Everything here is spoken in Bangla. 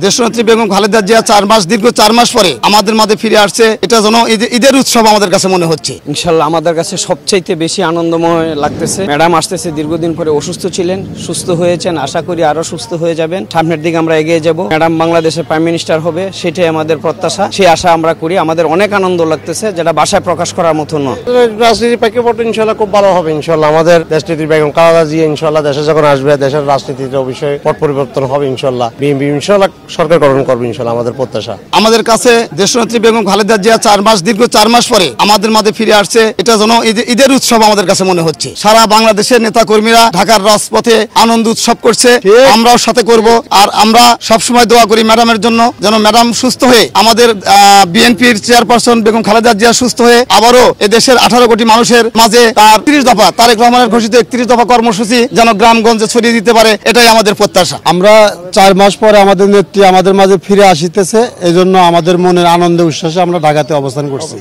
দেশনেত্রী বেগম খালেদা জিয়া দীর্ঘ 4 মাস পরে আমাদের মাঝে ফিরে আসছে, এটা যেন ঈদের উৎসব আমাদের কাছে মনে হচ্ছে। ইনশাআল্লাহ আমাদের কাছে সবচাইতে বেশি আনন্দময় লাগতেছে। ম্যাডাম আসতেছে, দীর্ঘদিন পরে অসুস্থ ছিলেন, সুস্থ হয়েছেন, আশা করি আরো সুস্থ হয়ে যাবেন, সামনের দিকে আমরা এগিয়ে যাব। ম্যাডাম বাংলাদেশের প্রাইম মিনিস্টার হবে, সেটাই আমাদের প্রত্যাশা, সেই আশা আমরা করি। আমাদের অনেক আনন্দ লাগতেছে, যেটা ভাষায় প্রকাশ করার মতো নয়। রাজনীতির প্রেক্ষাপট ইনশাআল্লাহ খুব ভালো হবে। ইনশাআল্লাহ আমাদের দেশনেত্রী বেগম খালেদা জিয়া ইনশাআল্লাহ দেশে যখন আসবে, দেশের রাজনীতিতে অবশ্যই পট পরিবর্তন হবে ইনশাআল্লাহ। বিএনপি ইনশাআল্লাহ সরকার গঠন করবে ইনশাআল্লাহ, আমাদের প্রত্যাশা। আমাদের কাছে দেশনেত্রী বেগম খালেদা জিয়া দীর্ঘ 4 মাস পরে আমাদের মাঝে ফিরে আসছে, এটা যেন ঈদের উৎসব আমাদের কাছে মনে হচ্ছে। সারা বাংলাদেশের নেতা কর্মীরা ঢাকার রাজপথে আনন্দ উৎসব করছে, আমরাও সাথে করব। আর আমরা সবসময় দোয়া করি ম্যাডামের জন্য, যেন ম্যাডাম সুস্থ হয়ে, আমাদের বিএনপির চেয়ারপারসন বেগম খালেদা জিয়া সুস্থ হয়ে আবারও এদেশের 18 কোটি মানুষের মাঝে তার 30 দফা, তারেক রহমানের ঘোষিত 31 দফা কর্মসূচি যেন গ্রামগঞ্জে ছড়িয়ে দিতে পারে, এটাই আমাদের প্রত্যাশা। আমরা 4 মাস পরে আমাদের নেত্রী আমাদের মাঝে ফিরে আসিতেছে, এই জন্য আমাদের মনের আনন্দে উচ্ছ্বাসে আমরা ঢাকাতে অবস্থান করছি।